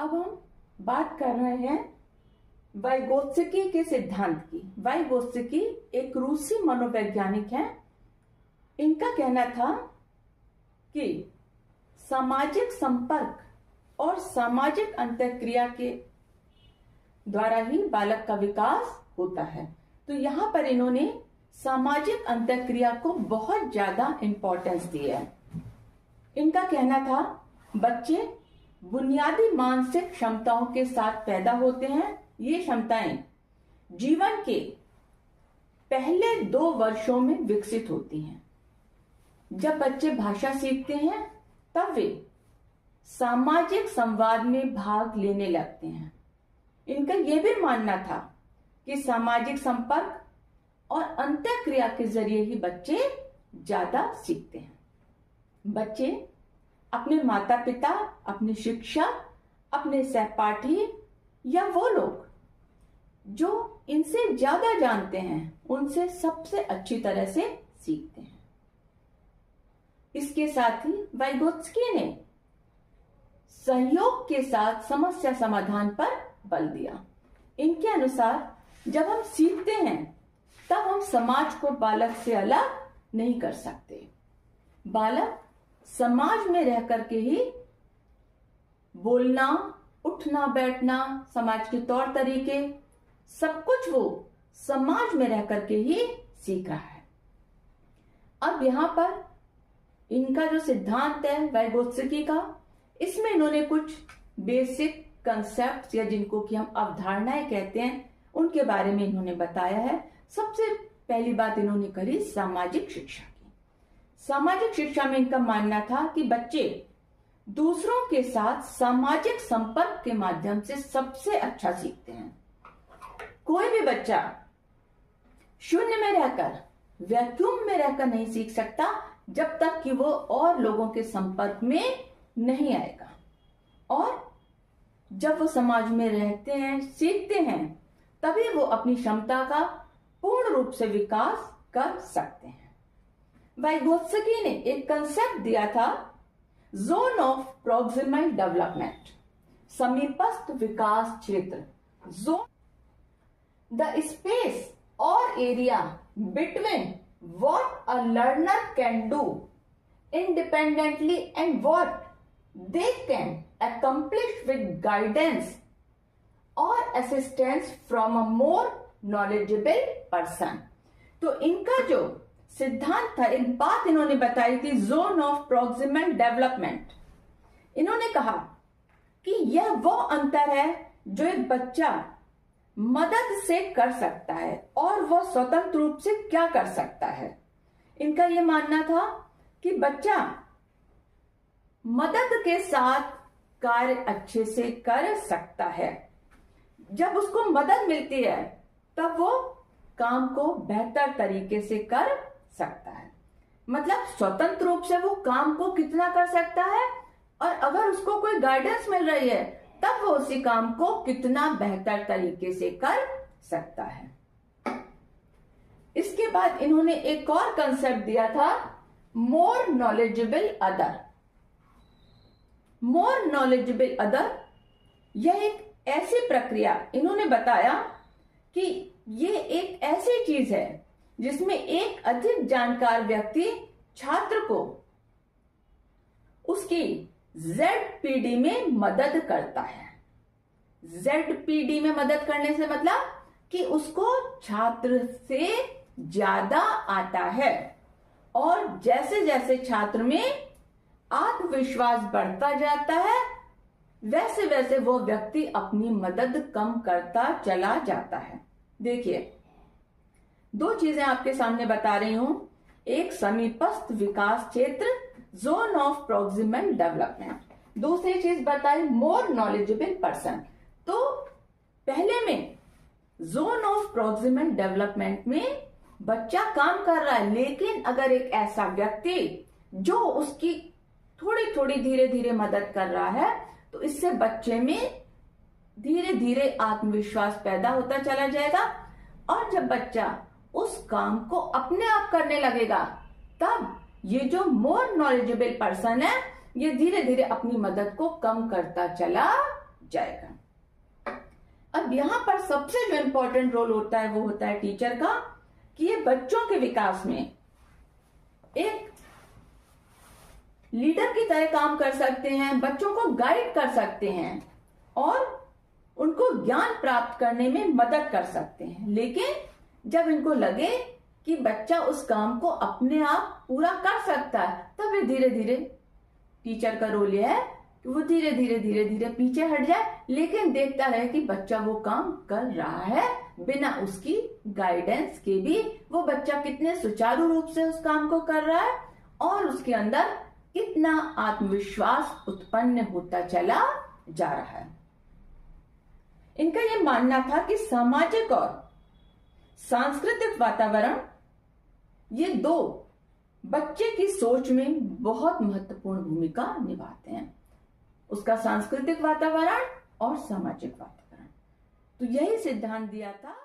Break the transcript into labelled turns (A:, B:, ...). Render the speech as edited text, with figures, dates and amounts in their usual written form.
A: अब हम बात कर रहे हैं वाइगोत्स्की के सिद्धांत की। वाइगोत्स्की एक रूसी मनोवैज्ञानिक हैं। इनका कहना था कि सामाजिक संपर्क और सामाजिक अंतःक्रिया के द्वारा ही बालक का विकास होता है। तो यहाँ पर इन्होंने सामाजिक अंतःक्रिया को बहुत ज्यादा इंपॉर्टेंस दी है। इनका कहना था बच्चे बुनियादी मानसिक क्षमताओं के साथ पैदा होते हैं। ये क्षमताएं जीवन के पहले 2 वर्षों में विकसित होती हैं। जब बच्चे भाषा सीखते हैं तब वे सामाजिक संवाद में भाग लेने लगते हैं। इनका यह भी मानना था कि सामाजिक संपर्क और अंतःक्रिया के जरिए ही बच्चे ज्यादा सीखते हैं। बच्चे अपने माता पिता, अपने शिक्षक, अपने सहपाठी या वो लोग जो इनसे ज्यादा जानते हैं उनसे सबसे अच्छी तरह से सीखते हैं। इसके साथ ही वाइगोत्स्की ने सहयोग के साथ समस्या समाधान पर बल दिया। इनके अनुसार जब हम सीखते हैं तब हम समाज को बालक से अलग नहीं कर सकते। बालक समाज में रह करके ही बोलना, उठना बैठना, समाज के तौर तरीके, सब कुछ वो समाज में रह करके ही सीख रहा है। अब यहां पर इनका जो सिद्धांत है वाइगोत्स्की का, इसमें इन्होंने कुछ बेसिक कंसेप्ट या जिनको कि हम अवधारणाएं कहते हैं उनके बारे में इन्होंने बताया है। सबसे पहली बात इन्होंने करी सामाजिक शिक्षा की। सामाजिक शिक्षा में इनका मानना था कि बच्चे दूसरों के साथ सामाजिक संपर्क के माध्यम से सबसे अच्छा सीखते हैं। कोई भी बच्चा शून्य में रहकर, वैक्यूम में रहकर नहीं सीख सकता जब तक कि वो और लोगों के संपर्क में नहीं आएगा। और जब वो समाज में रहते हैं, सीखते हैं, तभी वो अपनी क्षमता का पूर्ण रूप से विकास कर सकते हैं। वाइगोत्स्की ने एक कंसेप्ट दिया था जोन ऑफ प्रॉक्सिमल डेवलपमेंट, समीपस्थ विकास क्षेत्र। जोन द स्पेस और area between what a learner can do independently and what they can accomplish with guidance or assistance from a more knowledgeable person। तो इनका जो सिद्धांत था, एक बात इन्होंने बताई थी जोन ऑफ प्रॉक्सिमल डेवलपमेंट। इन्होंने कहा कि यह वो अंतर है जो एक बच्चा मदद से कर सकता है और वह स्वतंत्र रूप से क्या कर सकता है। इनका यह मानना था कि बच्चा मदद के साथ कार्य अच्छे से कर सकता है। जब उसको मदद मिलती है तब वो काम को बेहतर तरीके से कर सकता है। मतलब स्वतंत्र रूप से वो काम को कितना कर सकता है, और अगर उसको कोई गाइडेंस मिल रही है तब वो उसी काम को कितना बेहतर तरीके से कर सकता है। इसके बाद इन्होंने एक और कंसेप्ट दिया था more knowledgeable other. More knowledgeable other, यह एक ऐसी प्रक्रिया इन्होंने बताया कि ये एक ऐसी चीज है जिसमें एक अधिक जानकार व्यक्ति छात्र को उसकी ZPD में मदद करता है। ZPD में मदद करने से मतलब कि उसको छात्र से ज्यादा आता है, और जैसे जैसे छात्र में आत्मविश्वास बढ़ता जाता है वैसे वैसे वो व्यक्ति अपनी मदद कम करता चला जाता है। देखिए, 2 चीजें आपके सामने बता रही हूं। एक समीपस्थ विकास क्षेत्र, जोन ऑफ प्रॉक्सिमल डेवलपमेंट। दूसरी चीज बताई मोर नॉलेजेबल पर्सन। तो पहले में जोन ऑफ प्रॉक्सिमल डेवलपमेंट में बच्चा काम कर रहा है, लेकिन अगर एक ऐसा व्यक्ति जो उसकी थोड़ी थोड़ी धीरे धीरे मदद कर रहा है तो इससे बच्चे में धीरे धीरे आत्मविश्वास पैदा होता चला जाएगा, और जब बच्चा उस काम को अपने आप करने लगेगा तब ये जो मोर नॉलेजेबल पर्सन है ये धीरे धीरे अपनी मदद को कम करता चला जाएगा। अब यहाँ पर सबसे जो इंपॉर्टेंट रोल होता है वो होता है टीचर का, कि ये बच्चों के विकास में एक लीडर की तरह काम कर सकते हैं, बच्चों को गाइड कर सकते हैं और उनको ज्ञान प्राप्त करने में मदद कर सकते हैं। लेकिन जब इनको लगे कि बच्चा उस काम को अपने आप पूरा कर सकता है, तब ये धीरे धीरे, टीचर का रोल यह है कि वो धीरे धीरे पीछे हट जाए, लेकिन देखता रहे कि बच्चा वो काम कर रहा है बिना उसकी गाइडेंस के भी, वो बच्चा कितने सुचारू रूप से उस काम को कर रहा है और उसके अंदर कितना आत्मविश्वास उत्पन्न होता चला जा रहा है। इनका यह मानना था कि सामाजिक और सांस्कृतिक वातावरण, ये दो बच्चे की सोच में बहुत महत्वपूर्ण भूमिका निभाते हैं, उसका सांस्कृतिक वातावरण और सामाजिक वातावरण। तो यही सिद्धांत दिया था।